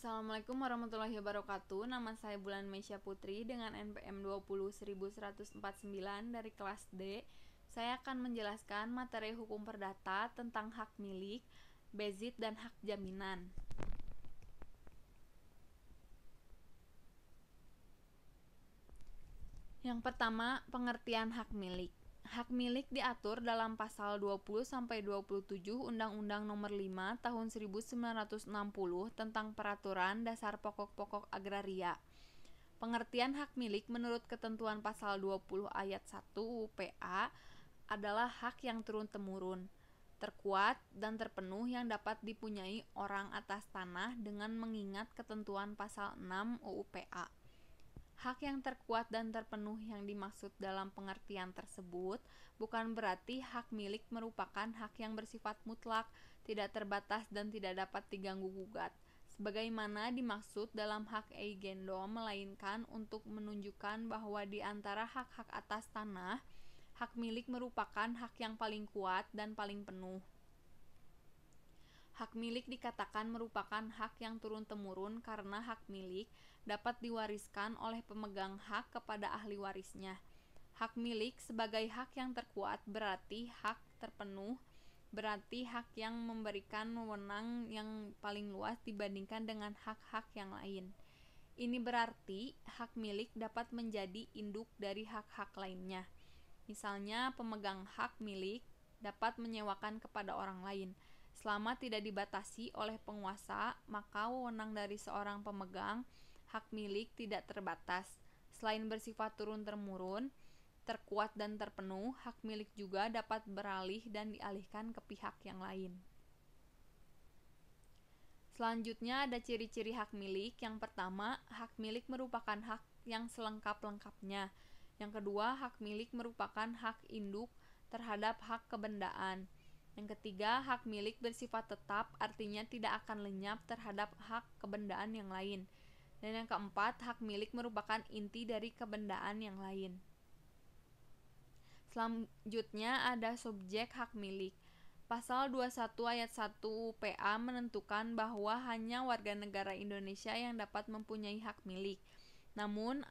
Assalamualaikum warahmatullahi wabarakatuh. Nama saya Bulan Meisya Putri dengan NPM 20149 dari kelas D. Saya akan menjelaskan materi hukum perdata tentang hak milik, bezit, dan hak jaminan. Yang pertama, pengertian hak milik. Hak milik diatur dalam pasal 20-27 Undang-Undang Nomor 5 Tahun 1960 tentang Peraturan Dasar Pokok-pokok Agraria. Pengertian hak milik menurut ketentuan pasal 20 ayat 1 UPA adalah hak yang turun-temurun, terkuat dan terpenuh yang dapat dipunyai orang atas tanah dengan mengingat ketentuan pasal 6 UPA. Hak yang terkuat dan terpenuh yang dimaksud dalam pengertian tersebut bukan berarti hak milik merupakan hak yang bersifat mutlak, tidak terbatas dan tidak dapat diganggu-gugat, sebagaimana dimaksud dalam hak eigendom, melainkan untuk menunjukkan bahwa di antara hak-hak atas tanah, hak milik merupakan hak yang paling kuat dan paling penuh. Hak milik dikatakan merupakan hak yang turun-temurun karena hak milik dapat diwariskan oleh pemegang hak kepada ahli warisnya. Hak milik sebagai hak yang terkuat berarti hak terpenuh, berarti hak yang memberikan wewenang yang paling luas dibandingkan dengan hak-hak yang lain. Ini berarti hak milik dapat menjadi induk dari hak-hak lainnya. Misalnya, pemegang hak milik dapat menyewakan kepada orang lain. Selama tidak dibatasi oleh penguasa, maka wewenang dari seorang pemegang hak milik tidak terbatas. Selain bersifat turun-temurun, terkuat dan terpenuh, hak milik juga dapat beralih dan dialihkan ke pihak yang lain. Selanjutnya ada ciri-ciri hak milik. Yang pertama, hak milik merupakan hak yang selengkap-lengkapnya. Yang kedua, hak milik merupakan hak induk terhadap hak kebendaan. Yang ketiga, hak milik bersifat tetap, artinya tidak akan lenyap terhadap hak kebendaan yang lain. Dan yang keempat, hak milik merupakan inti dari kebendaan yang lain. Selanjutnya ada subjek hak milik. Pasal 21 ayat 1 UPA menentukan bahwa hanya warga negara Indonesia yang dapat mempunyai hak milik. Namun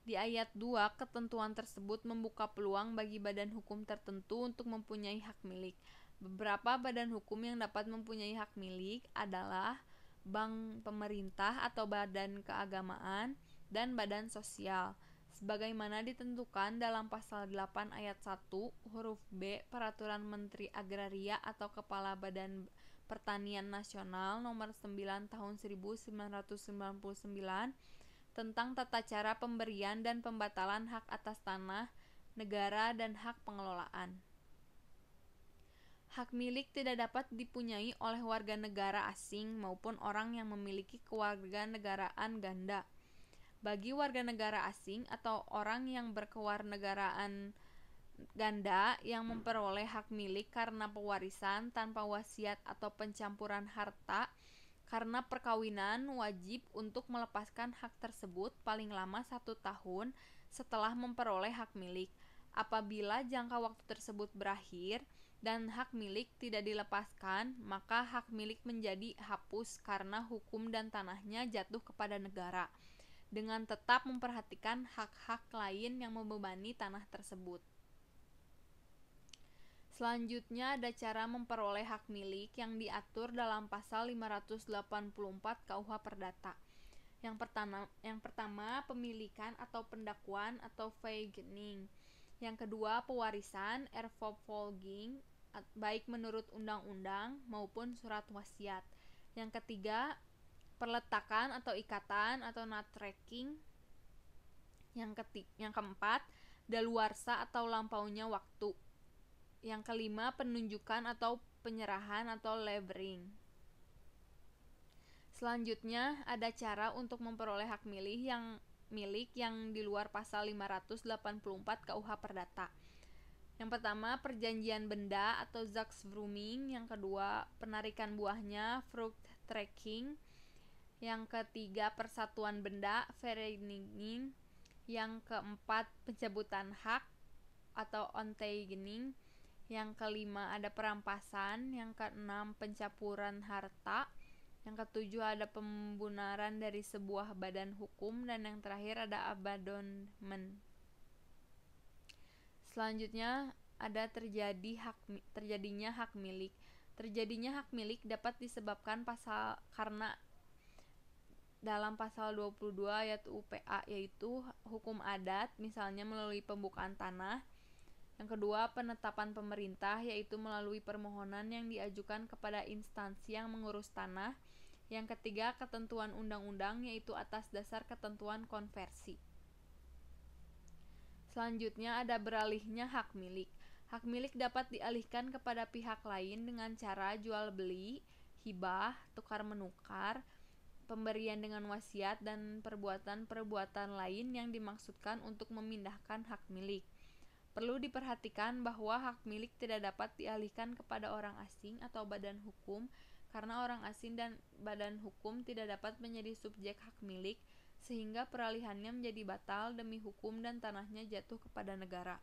di ayat 2 ketentuan tersebut membuka peluang bagi badan hukum tertentu untuk mempunyai hak milik. Beberapa badan hukum yang dapat mempunyai hak milik adalah bank pemerintah atau badan keagamaan dan badan sosial, sebagaimana ditentukan dalam pasal 8 ayat 1 huruf B Peraturan Menteri Agraria atau Kepala Badan Pertanian Nasional Nomor 9 Tahun 1999 tentang tata cara pemberian dan pembatalan hak atas tanah negara dan hak pengelolaan. Hak milik tidak dapat dipunyai oleh warga negara asing maupun orang yang memiliki kewarganegaraan ganda. Bagi warga negara asing atau orang yang berkewarganegaraan ganda yang memperoleh hak milik karena pewarisan tanpa wasiat atau pencampuran harta karena perkawinan, wajib untuk melepaskan hak tersebut paling lama 1 tahun setelah memperoleh hak milik. Apabila jangka waktu tersebut berakhir dan hak milik tidak dilepaskan, maka hak milik menjadi hapus karena hukum dan tanahnya jatuh kepada negara, dengan tetap memperhatikan hak-hak lain yang membebani tanah tersebut. Selanjutnya ada cara memperoleh hak milik yang diatur dalam pasal 584 KUH Perdata. Yang pertama, pemilikan atau pendakuan atau veigening. Yang kedua, pewarisan erfopvolging, baik menurut undang-undang maupun surat wasiat. Yang ketiga, perletakan atau ikatan atau natrekking. Yang keempat, daluarsa atau lampaunya waktu. Yang kelima, penunjukan atau penyerahan atau levering. Selanjutnya ada cara untuk memperoleh hak milik yang di luar pasal 584 KUH Perdata. Yang pertama, perjanjian benda atau zaksvroeging. Yang kedua, penarikan buahnya fruit trekking. Yang ketiga, persatuan benda vereniging. Yang keempat, pencabutan hak atau onteigening. Yang kelima ada perampasan. Yang keenam, pencaburan harta. Yang ketujuh ada pembenaran dari sebuah badan hukum, dan yang terakhir ada abandonment. Selanjutnya ada terjadinya hak milik. Terjadinya hak milik dapat disebabkan karena dalam pasal 22 ayat UPA, yaitu hukum adat, misalnya melalui pembukaan tanah. Yang kedua, penetapan pemerintah, yaitu melalui permohonan yang diajukan kepada instansi yang mengurus tanah. Yang ketiga, ketentuan undang-undang, yaitu atas dasar ketentuan konversi. Selanjutnya ada beralihnya hak milik. Hak milik dapat dialihkan kepada pihak lain dengan cara jual beli, hibah, tukar menukar, pemberian dengan wasiat, dan perbuatan-perbuatan lain yang dimaksudkan untuk memindahkan hak milik. Perlu diperhatikan bahwa hak milik tidak dapat dialihkan kepada orang asing atau badan hukum, karena orang asing dan badan hukum tidak dapat menjadi subjek hak milik, sehingga peralihannya menjadi batal demi hukum dan tanahnya jatuh kepada negara.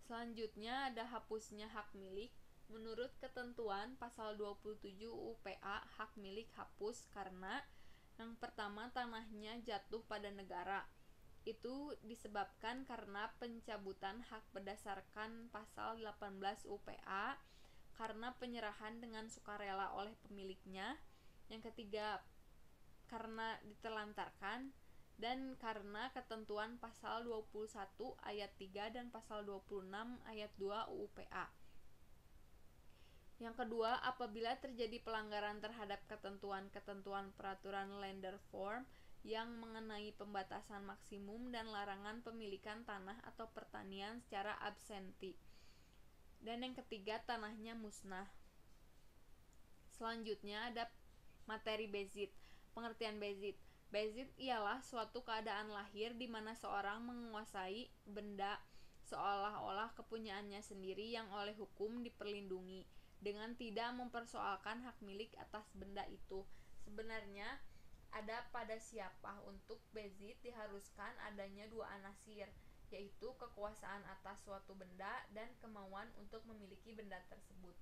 Selanjutnya ada hapusnya hak milik. Menurut ketentuan pasal 27 UPA, hak milik hapus karena yang pertama, tanahnya jatuh pada negara. Itu disebabkan karena pencabutan hak berdasarkan pasal 18 UPA karena penyerahan dengan sukarela oleh pemiliknya. Yang ketiga, karena ditelantarkan, dan karena ketentuan pasal 21 ayat 3 dan pasal 26 ayat 2 UPA. Yang kedua, apabila terjadi pelanggaran terhadap ketentuan-ketentuan peraturan Lender Form yang mengenai pembatasan maksimum dan larangan pemilikan tanah atau pertanian secara absenti. Dan yang ketiga, tanahnya musnah. Selanjutnya ada materi bezit. Pengertian bezit. Bezit ialah suatu keadaan lahir di mana seorang menguasai benda seolah-olah kepunyaannya sendiri yang oleh hukum diperlindungi, dengan tidak mempersoalkan hak milik atas benda itu. Sebenarnya ada pada siapa untuk bezit diharuskan adanya dua anasir, yaitu kekuasaan atas suatu benda dan kemauan untuk memiliki benda tersebut.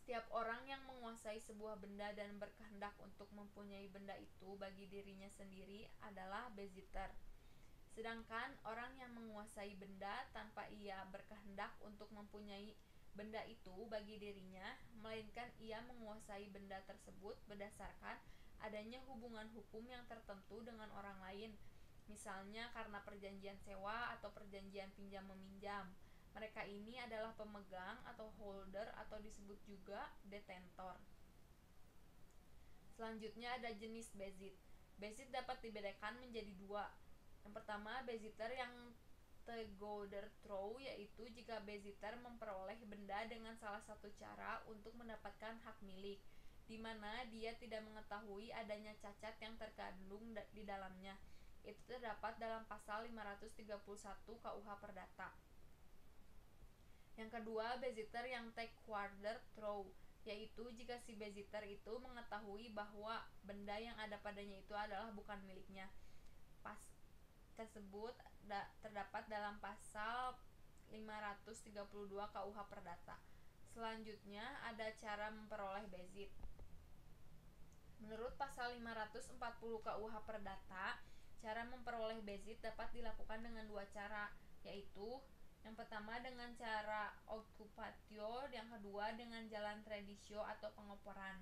Setiap orang yang menguasai sebuah benda dan berkehendak untuk mempunyai benda itu bagi dirinya sendiri adalah beziter. Sedangkan orang yang menguasai benda tanpa ia berkehendak untuk mempunyai benda itu bagi dirinya, melainkan ia menguasai benda tersebut berdasarkan adanya hubungan hukum yang tertentu dengan orang lain, misalnya karena perjanjian sewa atau perjanjian pinjam-meminjam. Mereka ini adalah pemegang atau holder atau disebut juga detentor. Selanjutnya ada jenis bezit. Bezit dapat dibedakan menjadi dua. Yang pertama, beziter yang tegoder throw, yaitu jika beziter memperoleh benda dengan salah satu cara untuk mendapatkan hak milik, di mana dia tidak mengetahui adanya cacat yang terkandung di dalamnya. Itu terdapat dalam pasal 531 KUH Perdata. Yang kedua, beziter yang take quarter throw, yaitu jika si beziter itu mengetahui bahwa benda yang ada padanya itu adalah bukan miliknya. Pas tersebut terdapat dalam pasal 532 KUH Perdata. Selanjutnya ada cara memperoleh bezit. Menurut pasal 540 KUH Perdata, cara memperoleh bezit dapat dilakukan dengan dua cara, yaitu yang pertama dengan cara occupatio, yang kedua dengan jalan tradisio atau pengoporan.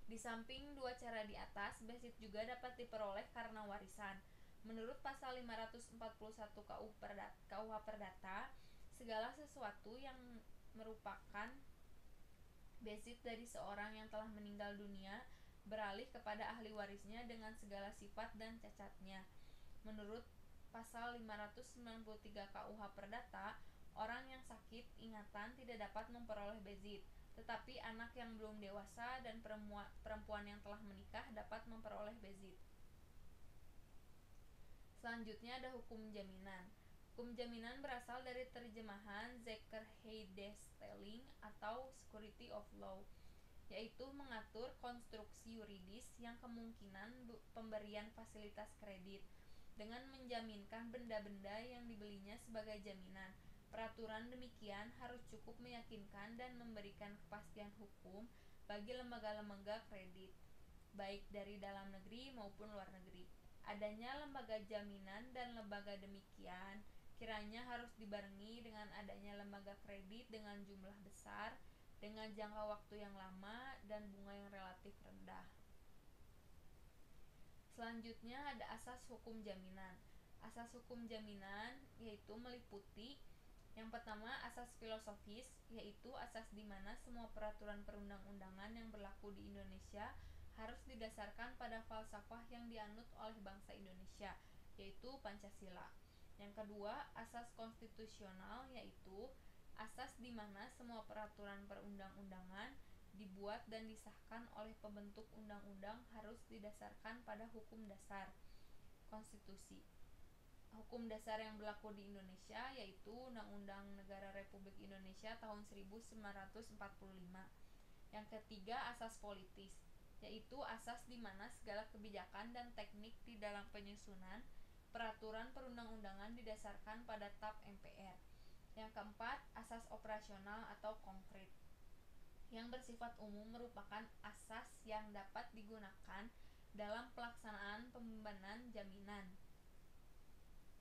Di samping dua cara di atas, bezit juga dapat diperoleh karena warisan. Menurut pasal 541 KUH Perdata, segala sesuatu yang merupakan bezit dari seorang yang telah meninggal dunia beralih kepada ahli warisnya dengan segala sifat dan cacatnya. Menurut pasal 593 KUH Perdata, orang yang sakit ingatan tidak dapat memperoleh bezit, tetapi anak yang belum dewasa dan perempuan yang telah menikah dapat memperoleh bezit. Selanjutnya ada hukum jaminan. Hukum jaminan berasal dari terjemahan Zekerheidstelling atau Security of Law, yaitu mengatur konstruksi yuridis yang kemungkinan pemberian fasilitas kredit dengan menjaminkan benda-benda yang dibelinya sebagai jaminan. Peraturan demikian harus cukup meyakinkan dan memberikan kepastian hukum bagi lembaga-lembaga kredit, baik dari dalam negeri maupun luar negeri. Adanya lembaga jaminan dan lembaga demikian kiranya harus dibarengi dengan adanya lembaga kredit dengan jumlah besar, dengan jangka waktu yang lama, dan bunga yang relatif rendah. Selanjutnya ada asas hukum jaminan. Asas hukum jaminan yaitu meliputi yang pertama asas filosofis, yaitu asas di mana semua peraturan perundang-undangan yang berlaku di Indonesia harus didasarkan pada falsafah yang dianut oleh bangsa Indonesia, yaitu Pancasila. Yang kedua, asas konstitusional, yaitu asas di mana semua peraturan perundang-undangan dibuat dan disahkan oleh pembentuk undang-undang harus didasarkan pada hukum dasar, konstitusi. Hukum dasar yang berlaku di Indonesia yaitu Undang-Undang Negara Republik Indonesia tahun 1945. Yang ketiga, asas politis, yaitu asas di mana segala kebijakan dan teknik di dalam penyusunan peraturan perundang-undangan didasarkan pada TAP MPR. Yang keempat, asas operasional atau konkret, yang bersifat umum merupakan asas yang dapat digunakan dalam pelaksanaan pembebanan jaminan.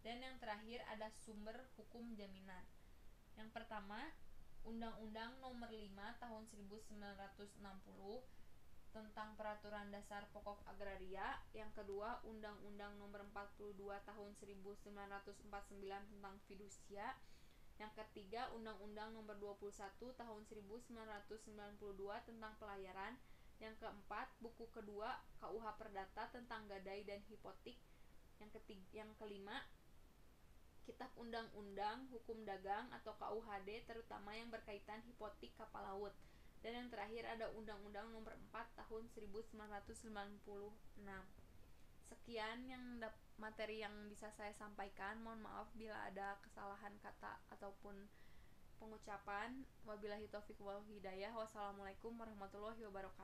Dan yang terakhir ada sumber hukum jaminan. Yang pertama, Undang-Undang Nomor 5 Tahun 1960 tentang Peraturan Dasar Pokok Agraria. Yang kedua, Undang-Undang Nomor 42 Tahun 1949 tentang fidusia. Yang ketiga, Undang-Undang Nomor 21 Tahun 1992 tentang pelayaran. Yang keempat, buku kedua KUH Perdata tentang gadai dan hipotik. Yang kelima, Kitab Undang-Undang Hukum Dagang atau KUHD, terutama yang berkaitan hipotik kapal laut. Dan yang terakhir ada Undang-Undang Nomor 4 Tahun 1996. Sekian materi yang bisa saya sampaikan. Mohon maaf bila ada kesalahan kata ataupun pengucapan. Wabillahi taufiq wal hidayah. Wassalamualaikum warahmatullahi wabarakatuh.